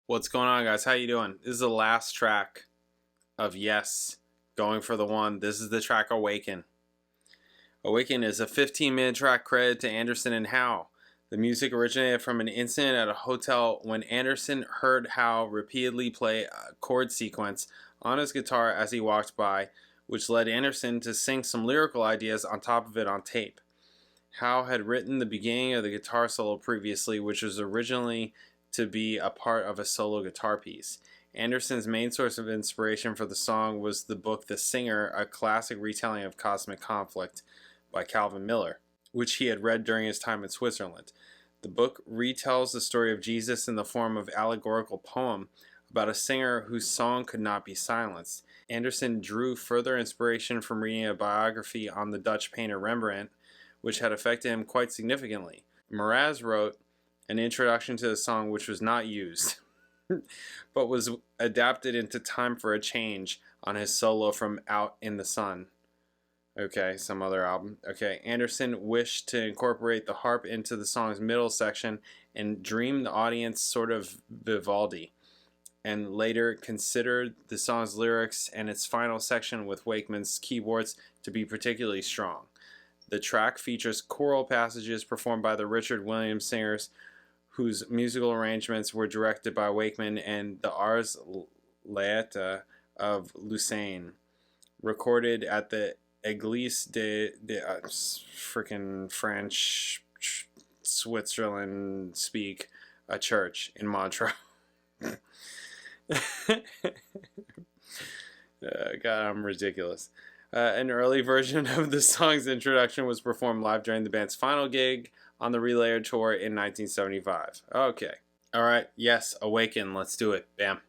What's going on, guys? How you doing? This is the last track of Yes, Going for the One. This is the track Awaken. Awaken is a 15-minute track credited to Anderson and Howe. The music originated from an incident at a hotel when Anderson heard Howe repeatedly play a chord sequence on his guitar as he walked by, which led Anderson to sing some lyrical ideas on top of it on tape. Howe had written the beginning of the guitar solo previously, which was originally to be a part of a solo guitar piece. Anderson's main source of inspiration for the song was the book The Singer, a classic retelling of cosmic conflict by Calvin Miller, which he had read during his time in Switzerland. The book retells the story of Jesus in the form of allegorical poem about a singer whose song could not be silenced. Anderson drew further inspiration from reading a biography on the Dutch painter Rembrandt, which had affected him quite significantly. Mraz wrote an introduction to the song which was not used, but was adapted into Time for a Change on his solo from Out in the Sun. Okay, some other album. Okay, Anderson wished to incorporate the harp into the song's middle section and dreamed the audience sort of Vivaldi, and later considered the song's lyrics and its final section with Wakeman's keyboards to be particularly strong. The track features choral passages performed by the Richard Williams Singers, whose musical arrangements were directed by Wakeman, and the Ars Laeta of Lucene, recorded at the Église de frickin' French Switzerland speak, a church in Montreux. God, I'm ridiculous. An early version of the song's introduction was performed live during the band's final gig on the Relayer tour in 1975. Okay. Alright, yes, Awaken, let's do it. Bam.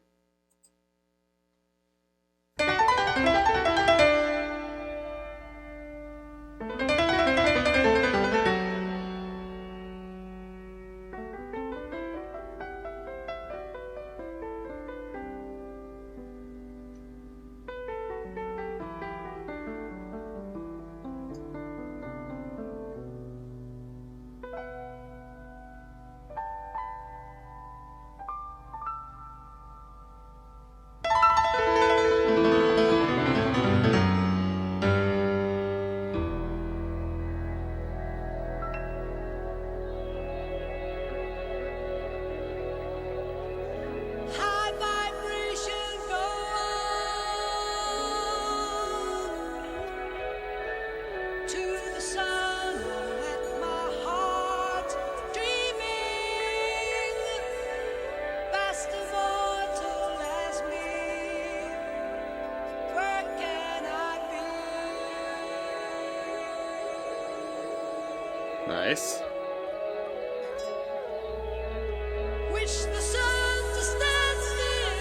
Nice. Wish the sun to stand still,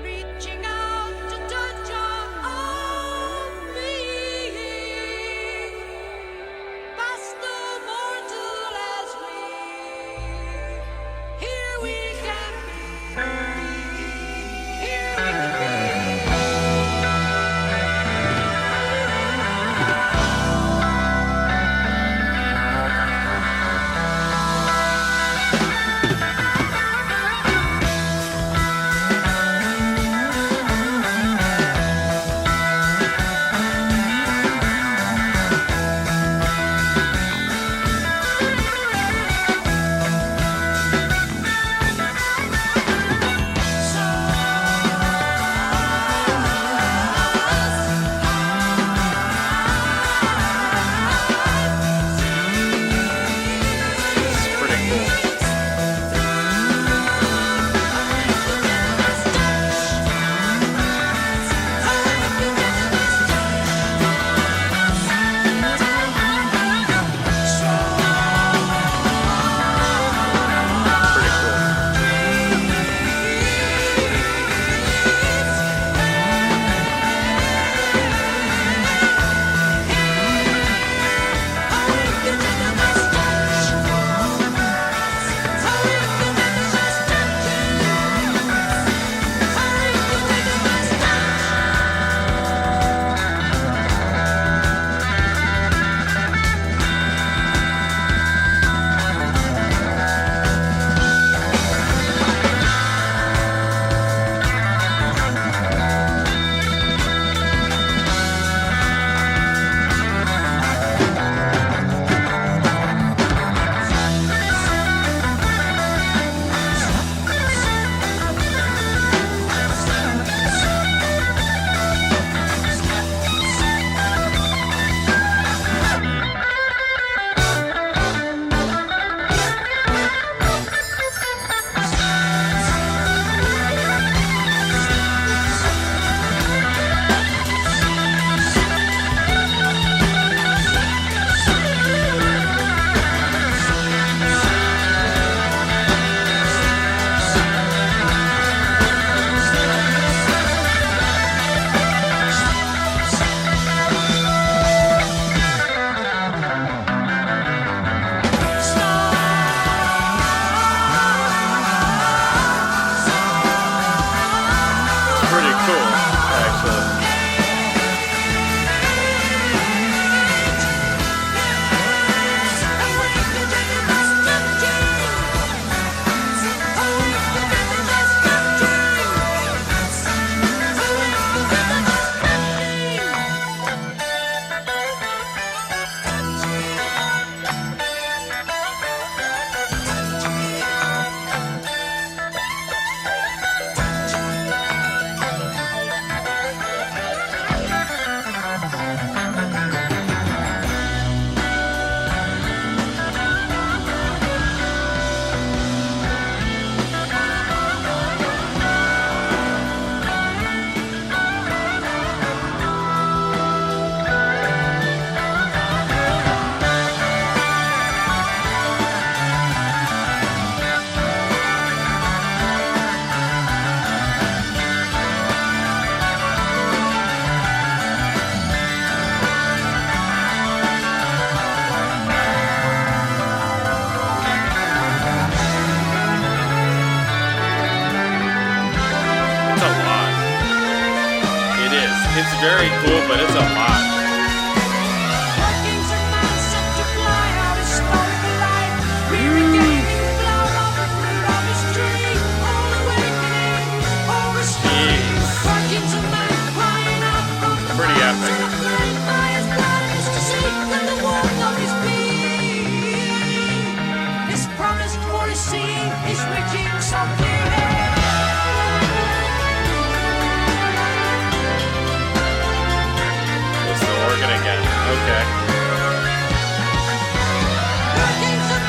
reaching out to touch our own being, past the mortal as we, here we can be, here we can be. very cool, but it's a lot. Working's a man set to fly out his story life. Re-regaining flower of the fruit of his tree. All awakening, all restoring. Jeez. Working's a man crying out from the Pretty bottom epic. of the flame by his blood is to seek in the warmth of his being. His promise for his seed is reaching so clearly. It's the organ again. Okay.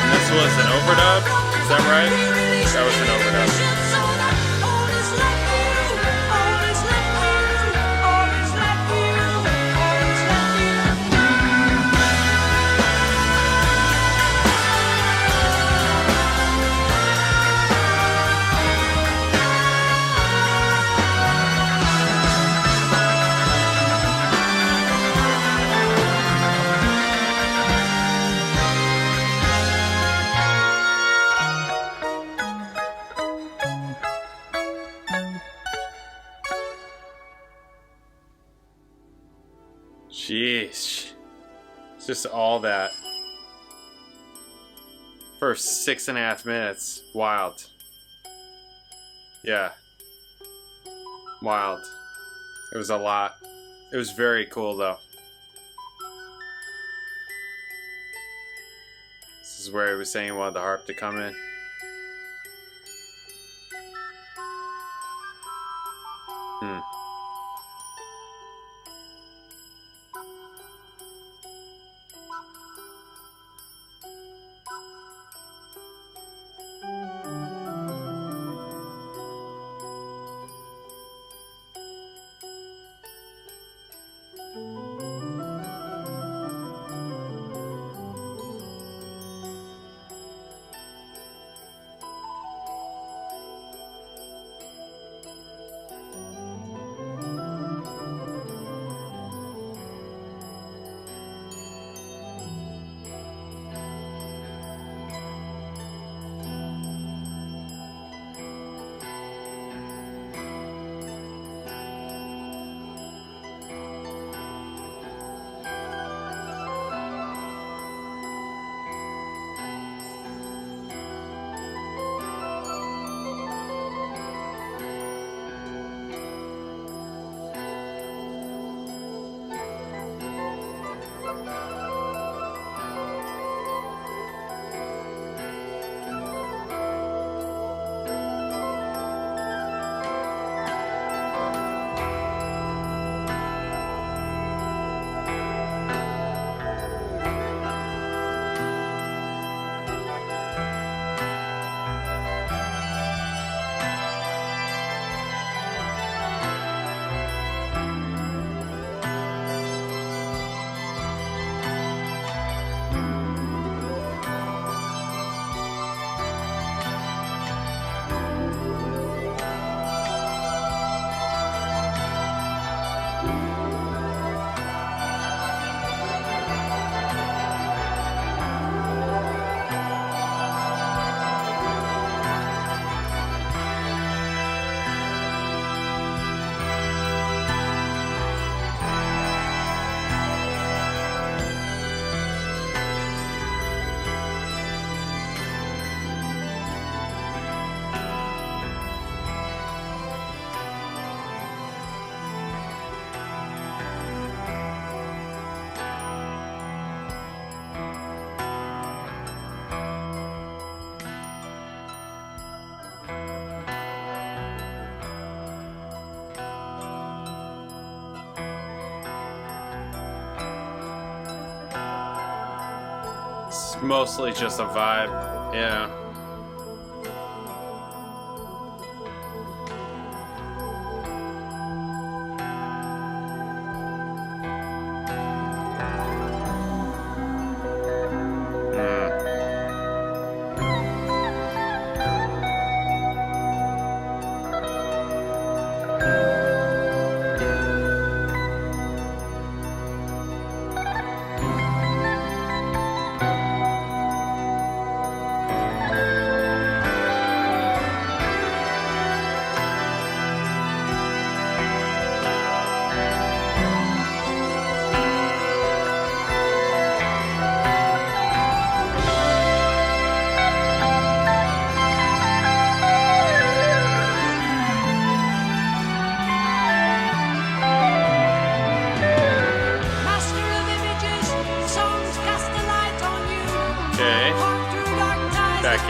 And this was an overdub? Is that right? That was an overdub. Jeez. It's just all that. For 6.5 minutes. Wild. Yeah. Wild. It was a lot. It was very cool though. This is where he was saying he wanted the harp to come in. It's mostly just a vibe. Yeah.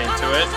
into it.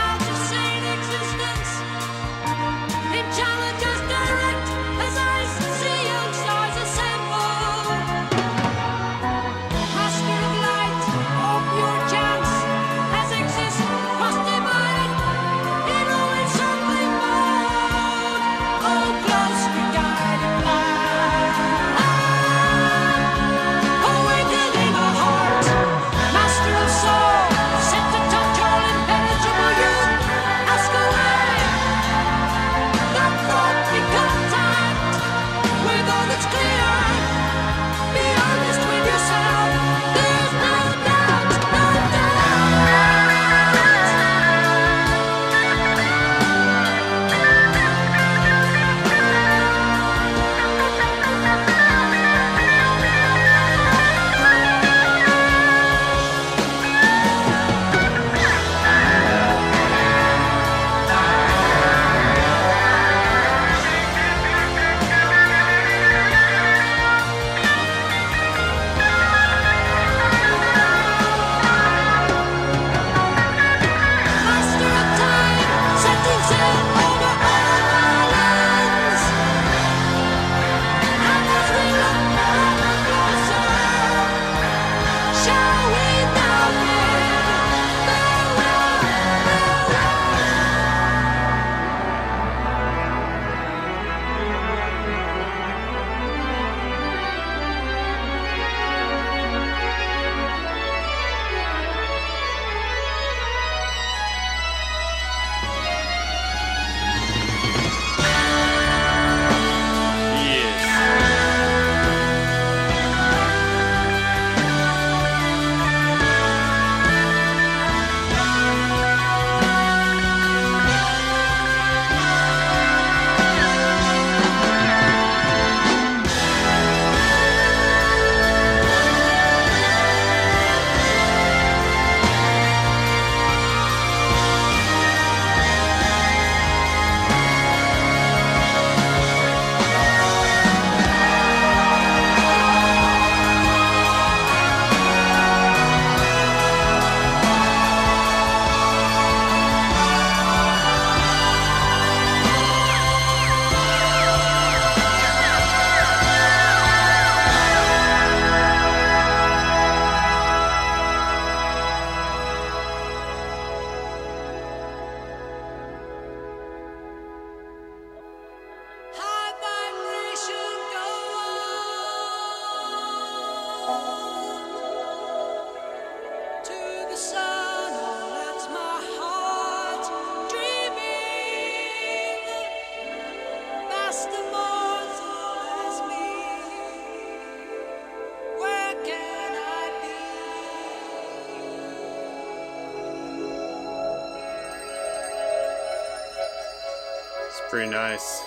Pretty nice.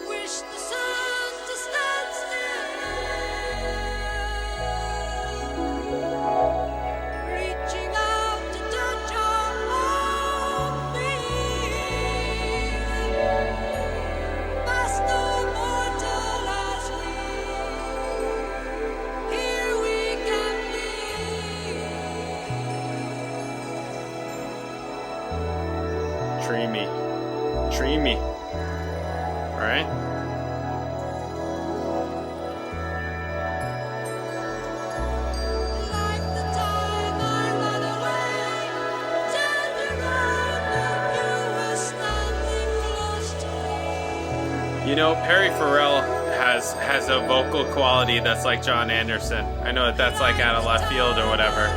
Wish the sun to stand still, reaching out to touch all me. Past no mortal as we, here we can be. Dreamy. Dreamy. Right? Like the time I ran away, turned around and you were standing close to me. You know, Perry Farrell has a vocal quality that's like John Anderson. I know that's like out of left field or whatever.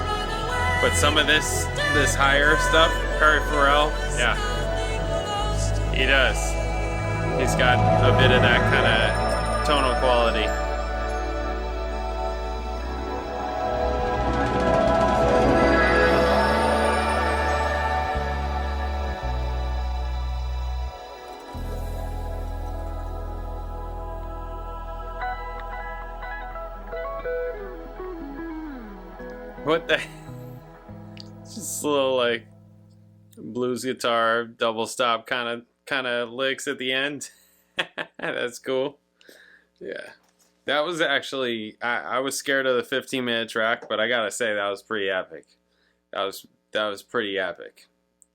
But some of this higher stuff, Perry Farrell, yeah, he does. He's got a bit of that kind of tonal quality. What the? Just a little like blues guitar double stop kind of licks at the end. That's cool. Yeah, that was actually I was scared of the 15-minute track, but I gotta say that was pretty epic. That was pretty epic.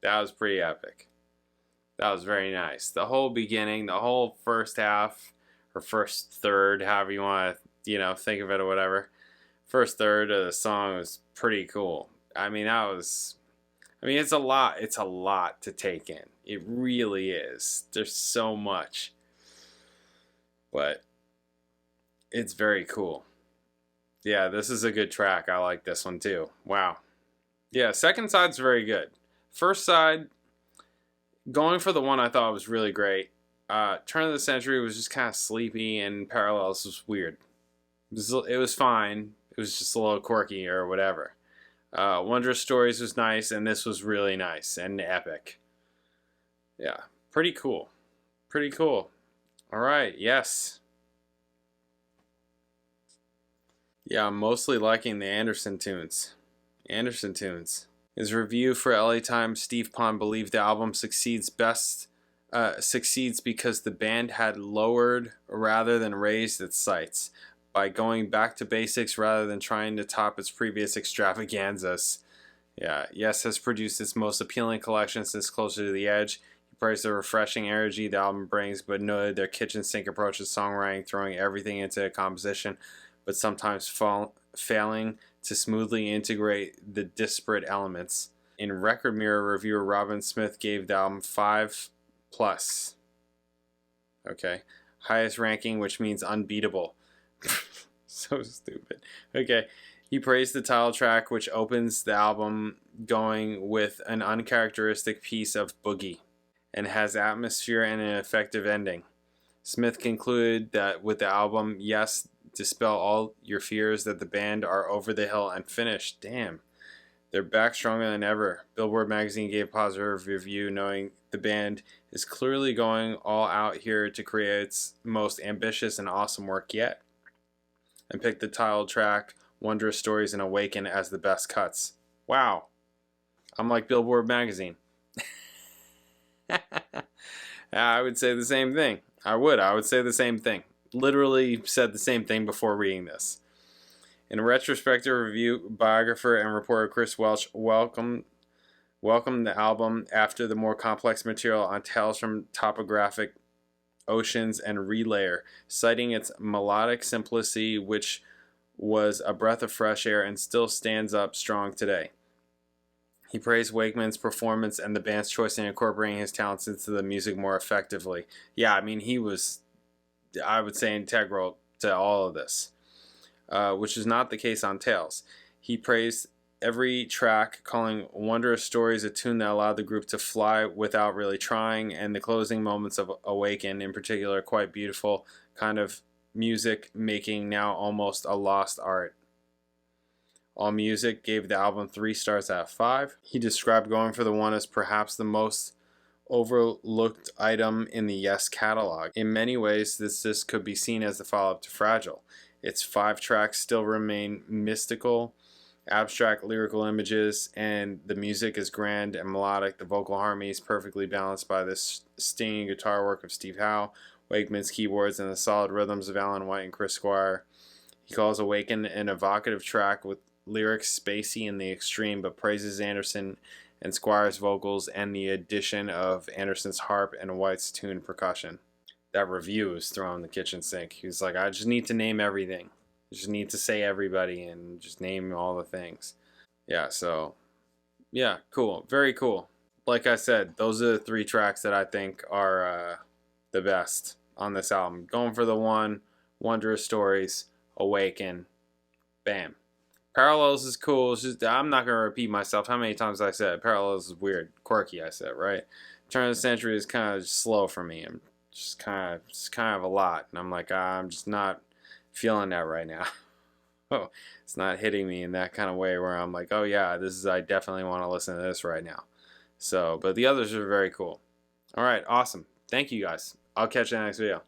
That was pretty epic. That was very nice. The whole beginning, the whole first half, or first third, however you want to, think of it or whatever. First third of the song was pretty cool. I mean, it's a lot. It's a lot to take in. It really is. There's so much. But it's very cool. Yeah, this is a good track. I like this one too. Wow. Yeah, second side's very good. First side, going for the one I thought was really great. Turn of the Century was just kind of sleepy, and Parallels was weird. It was fine. It was just a little quirky or whatever. Wondrous Stories was nice, and this was really nice and epic. Yeah, pretty cool. Pretty cool. All right, yes. Yeah, I'm mostly liking the Anderson tunes. His review for LA Times, Steve Pond believed the album succeeds because the band had lowered rather than raised its sights by going back to basics rather than trying to top its previous extravaganzas. Yeah, Yes has produced its most appealing collection since Closer to the Edge. He praised the refreshing energy the album brings, but noted their kitchen sink approach to songwriting, throwing everything into a composition, but sometimes failing to smoothly integrate the disparate elements. In Record Mirror, reviewer Robin Smith gave the album 5+. Okay. Highest ranking, which means unbeatable. So stupid. Okay. He praised the title track, which opens the album going with an uncharacteristic piece of boogie and has atmosphere and an effective ending. Smith concluded that with the album, Yes, dispel all your fears that the band are over the hill and finished. Damn. They're back stronger than ever. Billboard magazine gave a positive review, knowing the band is clearly going all out here to create its most ambitious and awesome work yet, and picked the title track, Wondrous Stories and Awaken, as the best cuts. Wow. I'm like Billboard magazine. I would say the same thing. I would say the same thing. Literally said the same thing before reading this. In a retrospective review, biographer and reporter Chris Welch welcomed the album after the more complex material on Tales from Topographic Oceans and Relayer, citing its melodic simplicity, which was a breath of fresh air and still stands up strong today. He praised Wakeman's performance and the band's choice in incorporating his talents into the music more effectively. Yeah, I mean, he was, I would say, integral to all of this, which is not the case on Tales. He praised every track, calling Wondrous Stories a tune that allowed the group to fly without really trying, and the closing moments of Awaken in particular quite beautiful, kind of music making now almost a lost art. AllMusic gave the album 3 stars out of 5. He described Going for the One as perhaps the most overlooked item in the Yes catalog. In many ways, this disc could be seen as the follow-up to Fragile. Its 5 tracks still remain mystical, abstract lyrical images, and the music is grand and melodic. The vocal harmony is perfectly balanced by the stinging guitar work of Steve Howe, Wakeman's keyboards, and the solid rhythms of Alan White and Chris Squire. He calls Awaken an evocative track with lyrics spacey in the extreme, but praises Anderson and Squire's vocals and the addition of Anderson's harp and White's tuned percussion. That review was thrown in the kitchen sink. He was like, I just need to name everything. I just need to say everybody and just name all the things. Yeah, so, yeah, cool. Very cool. Like I said, those are the 3 tracks that I think are the best on this album. Going for the One, Wondrous Stories, Awaken, bam. Parallels is cool. It's just, I'm not going to repeat myself. How many times I said Parallels is weird, quirky, I said, right? Turn of the Century is kind of slow for me. I'm just kind of a lot. And I'm like, I'm just not feeling that right now. Oh, it's not hitting me in that kind of way where I'm like, oh yeah, I definitely want to listen to this right now. So, but the others are very cool. All right, awesome. Thank you guys. I'll catch you in the next video.